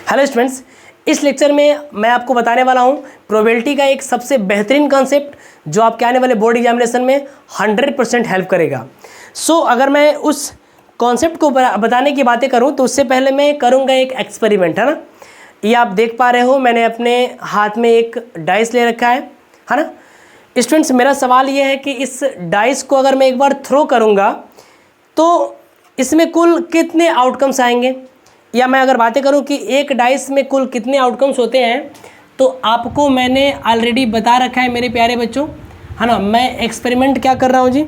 Hello students, इस lecture में मैं आपको बताने वाला हूं प्रोबेबिलिटी का एक सबसे बेहतरीन कॉन्सेप्ट जो आपके आने वाले बोर्ड एग्जामिनेशन में 100% हेल्प करेगा। अगर मैं उस कॉन्सेप्ट को बताने की बातें करूं तो उससे पहले मैं करूंगा एक एक्सपेरिमेंट, है ना। ये आप देख पा रहे हो, मैंने अपने हाथ में एक डाइस ले रखा है ना। स्टूडेंट्स, मेरा सवाल ये है कि इस डाइस को अगर मैं एक बार थ्रो करूँगा तो इसमें कुल कितने आउटकम्स आएंगे, या मैं अगर बातें करूं कि एक डाइस में कुल कितने आउटकम्स होते हैं तो आपको मैंने ऑलरेडी बता रखा है मेरे प्यारे बच्चों, है ना। मैं एक्सपेरिमेंट क्या कर रहा हूं जी,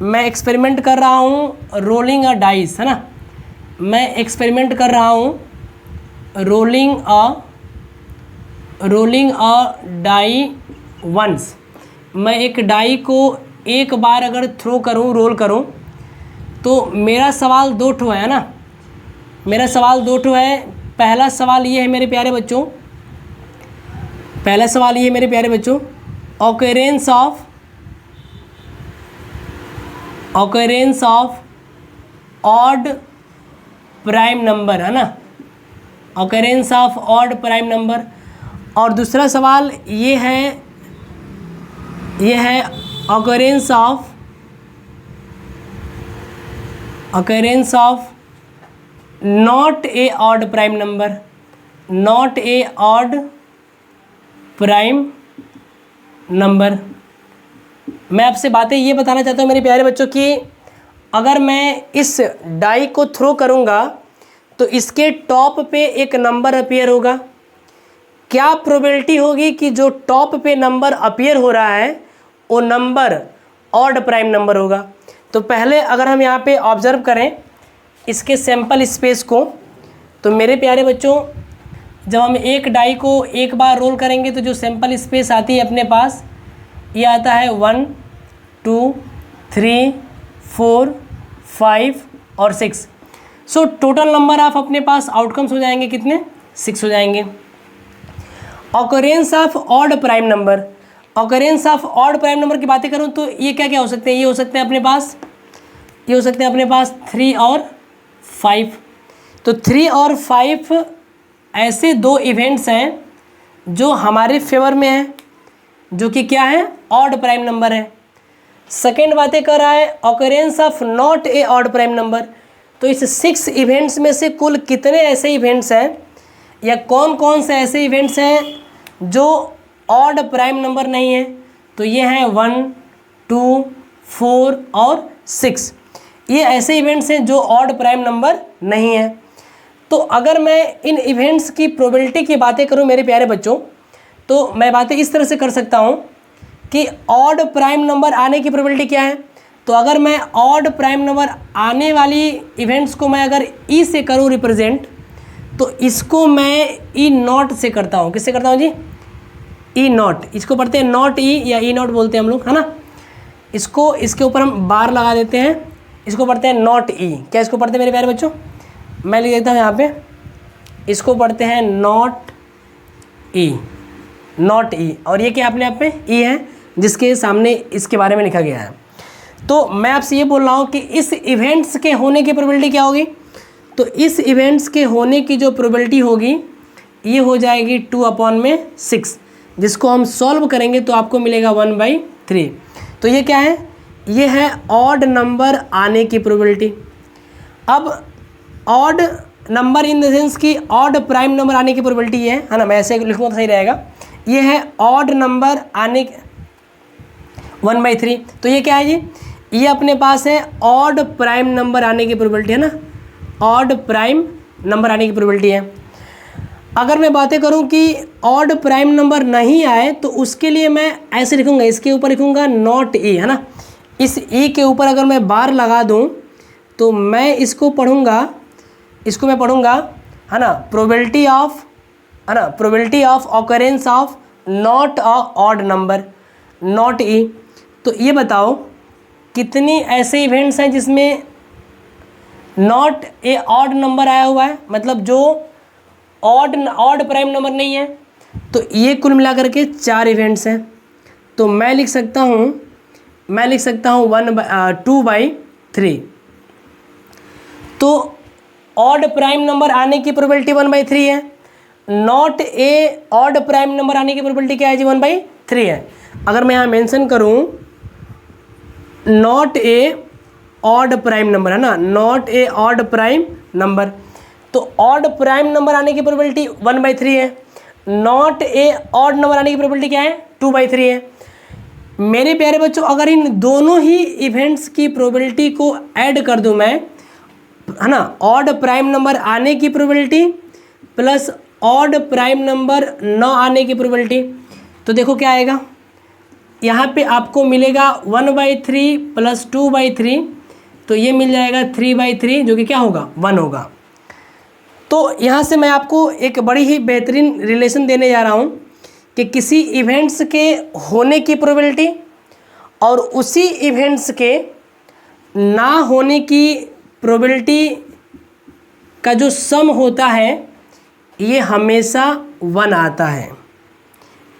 मैं एक्सपेरिमेंट कर रहा हूं रोलिंग अ डाइस, है ना। मैं एक्सपेरिमेंट कर रहा हूं रोलिंग अ डाई वंस। मैं एक डाई को एक बार अगर थ्रो करूं, रोल करूं, तो मेरा सवाल दो ठो है ना। मेरा सवाल दो ठो है। पहला सवाल ये है मेरे प्यारे बच्चों, occurrence of odd prime number, है ना, occurrence of odd prime number. और दूसरा सवाल ये है occurrence of not a odd prime number, मैं आपसे बातें ये बताना चाहता हूँ मेरे प्यारे बच्चों कि अगर मैं इस डाई को थ्रो करूँगा तो इसके टॉप पे एक नंबर अपीयर होगा। क्या प्रोबेबिलिटी होगी कि जो टॉप पे नंबर अपीयर हो रहा है वो नंबर ऑड प्राइम नंबर होगा। तो पहले अगर हम यहाँ पे ऑब्जर्व करें इसके सैंपल स्पेस को, तो मेरे प्यारे बच्चों जब हम एक डाई को एक बार रोल करेंगे तो जो सैंपल स्पेस आती है अपने पास, ये आता है 1 2 3 4 5 और 6। टोटल नंबर ऑफ अपने पास आउटकम्स हो जाएंगे कितने, 6 हो जाएंगे। Occurrence of odd prime number, occurrence of odd prime number की बातें करूँ तो ये क्या क्या हो सकते हैं, ये हो सकते हैं अपने पास 3 और 5। तो 3 और 5 ऐसे दो इवेंट्स हैं जो हमारे फेवर में हैं, जो कि क्या है, ऑड प्राइम नंबर है। सेकेंड बातें कर रहा है occurrence of not a odd prime number. तो इस 6 इवेंट्स में से कुल कितने ऐसे इवेंट्स हैं, या कौन कौन से ऐसे इवेंट्स हैं जो ऑड प्राइम नंबर नहीं है। तो ये हैं 1 2 4 और 6। ये ऐसे इवेंट्स हैं जो ऑड प्राइम नंबर नहीं है। तो अगर मैं इन इवेंट्स की प्रोबेबिलिटी की बातें करूं मेरे प्यारे बच्चों, तो मैं बातें इस तरह से कर सकता हूं कि ऑड प्राइम नंबर आने की प्रोबेबिलिटी क्या है। तो अगर मैं ऑड प्राइम नंबर आने वाली इवेंट्स को मैं अगर ई से करूं रिप्रेजेंट, तो इसको मैं ई नॉट से करता हूं। किससे करता हूं जी, ई नॉट। इसको पढ़ते हैं नॉट ई या ई नॉट बोलते हैं हम लोग, है ना। इसको इसके ऊपर हम बार लगा देते हैं, इसको पढ़ते हैं नॉट ई। क्या इसको पढ़ते हैं मेरे प्यारे बच्चों, मैं लिख देता हूँ यहाँ पे, इसको पढ़ते हैं नॉट ई। और ये क्या अपने आप में ई है जिसके सामने इसके बारे में लिखा गया है। तो मैं आपसे ये बोल रहा हूँ कि इस इवेंट्स के होने की प्रोबेबिलिटी क्या होगी। तो इस इवेंट्स के होने की जो प्रोबेबिलिटी होगी ये हो जाएगी 2/6, जिसको हम सॉल्व करेंगे तो आपको मिलेगा 1/3। तो ये क्या है, ये है ऑड नंबर आने की प्रोबेबिलिटी। अब odd number in the sense कि ऑड प्राइम नंबर आने की प्रोबेबिलिटी है ना, मैं ऐसे लिखूँगा तो सही रहेगा। ये है ऑड नंबर आने 1/3। तो ये क्या है जी, ये अपने पास है ऑड प्राइम नंबर आने की प्रोबेबिलिटी, है ना, ऑड प्राइम नंबर आने की प्रोबेबिलिटी है। अगर मैं बातें करूं कि ऑड प्राइम नंबर नहीं आए तो उसके लिए मैं ऐसे लिखूंगा, इसके ऊपर लिखूंगा नॉट ई, है ना। इस ई के ऊपर अगर मैं बार लगा दूं तो मैं इसको पढ़ूंगा, है ना, probability of occurrence of not a odd number, not E. तो ये बताओ कितनी ऐसे इवेंट्स हैं जिसमें नॉट ए ऑड नंबर आया हुआ है, मतलब जो ऑड प्राइम नंबर नहीं है। तो ये कुल मिलाकर के 4 इवेंट्स हैं। तो मैं लिख सकता हूँ 2/3। तो ऑड प्राइम नंबर आने की प्रोबेबिलिटी 1/3 है। Not a odd prime number आने की प्रोबेबिलिटी क्या है जी, 1/3 है। अगर मैं यहाँ मेंशन करूँ not a odd prime number, है ना, not a odd prime number, तो ऑड प्राइम नंबर आने की प्रोबेबिलिटी 1/3 है। नॉट ए ऑड नंबर आने की प्रोबेबिलिटी क्या है, 2/3 है। मेरे प्यारे बच्चों, अगर इन दोनों ही इवेंट्स की प्रोबेबिलिटी को ऐड कर दूं मैं, है ना, ऑड प्राइम नंबर आने की probability plus odd prime number न आने की प्रोबेबिलिटी, तो देखो क्या आएगा, यहाँ पे आपको मिलेगा 1/3 प्लस 2/3, तो ये मिल जाएगा 3/3, जो कि क्या होगा, 1 होगा। तो यहाँ से मैं आपको एक बड़ी ही बेहतरीन रिलेशन देने जा रहा हूँ कि किसी इवेंट्स के होने की प्रोबेबिलिटी और उसी इवेंट्स के ना होने की प्रोबेबिलिटी का जो सम होता है ये हमेशा 1 आता है।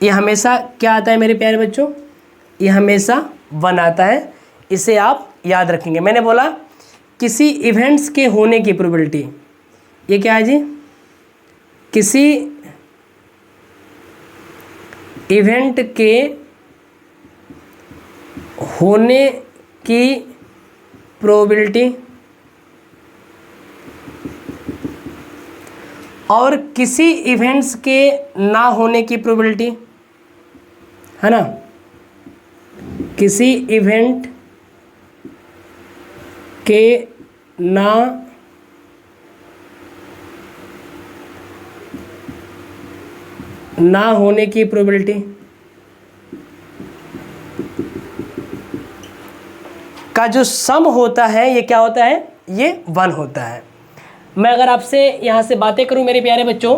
ये हमेशा क्या आता है मेरे प्यारे बच्चों, ये हमेशा 1 आता है। इसे आप याद रखेंगे। मैंने बोला किसी इवेंट्स के होने की प्रोबेबिलिटी, ये क्या है जी, किसी इवेंट के होने की प्रोबेबिलिटी और किसी इवेंट्स के ना होने की प्रोबेबिलिटी, है ना, किसी इवेंट के ना होने की प्रोबेबिलिटी का जो सम होता है ये क्या होता है, ये 1 होता है। मैं अगर आपसे यहाँ से बातें करूँ मेरे प्यारे बच्चों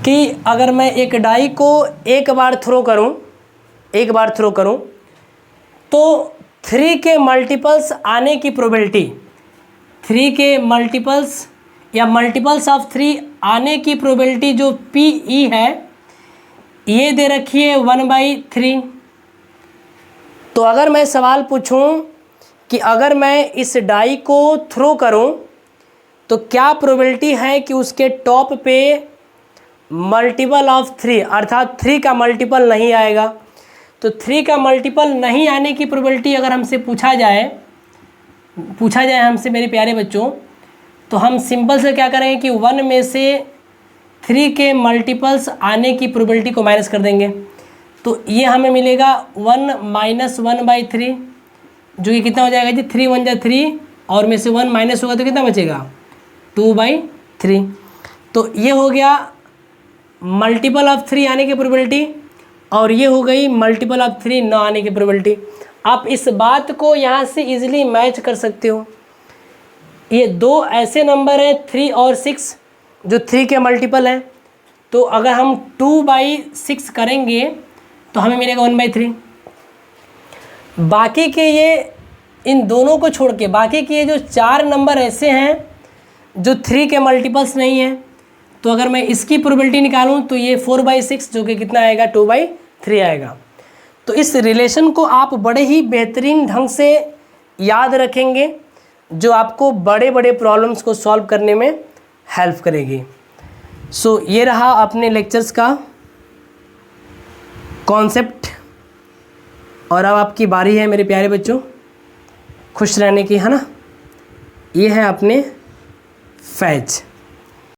कि अगर मैं एक डाई को एक बार थ्रो करूँ तो 3 के मल्टीपल्स आने की प्रोबेबिलिटी, 3 के मल्टीपल्स या मल्टीपल्स ऑफ 3 आने की प्रोबेबिलिटी जो PE है ये दे रखी है 1/3। तो अगर मैं सवाल पूछूं कि अगर मैं इस डाई को थ्रो करूं तो क्या प्रोबेबिलिटी है कि उसके टॉप पे मल्टीपल ऑफ 3 अर्थात 3 का मल्टीपल नहीं आएगा। तो 3 का मल्टीपल नहीं आने की प्रोबेबिलिटी अगर हमसे पूछा जाए हमसे मेरे प्यारे बच्चों, तो हम सिंपल से क्या करेंगे कि 1 में से 3 के मल्टीपल्स आने की प्रोबेबिलिटी को माइनस कर देंगे। तो ये हमें मिलेगा 1 - 1/3, जो कि कितना हो जाएगा जी, 3 × 1 = 3 और में से 1 माइनस होगा तो कितना बचेगा, 2/3। तो ये हो गया मल्टीपल ऑफ 3 आने की प्रोबेबिलिटी और ये हो गई मल्टीपल ऑफ 3 न आने की प्रोबेबिलिटी। आप इस बात को यहाँ से इजीली मैच कर सकते हो। ये 2 ऐसे नंबर हैं 3 और 6 जो 3 के मल्टीपल हैं, तो अगर हम 2/6 करेंगे तो हमें मिलेगा 1/3। बाकी के ये इन दोनों को छोड़ के बाकी के ये जो 4 नंबर ऐसे हैं जो 3 के मल्टीपल्स नहीं हैं, तो अगर मैं इसकी प्रोबेबिलिटी निकालूं तो ये 4/6 जो कि कितना आएगा, 2/3 आएगा। तो इस रिलेशन को आप बड़े ही बेहतरीन ढंग से याद रखेंगे जो आपको बड़े बड़े प्रॉब्लम्स को सॉल्व करने में हेल्प करेगी। सो ये रहा अपने लेक्चर्स का कॉन्सेप्ट और अब आपकी बारी है मेरे प्यारे बच्चों खुश रहने की, है ना। ये है अपने फैच।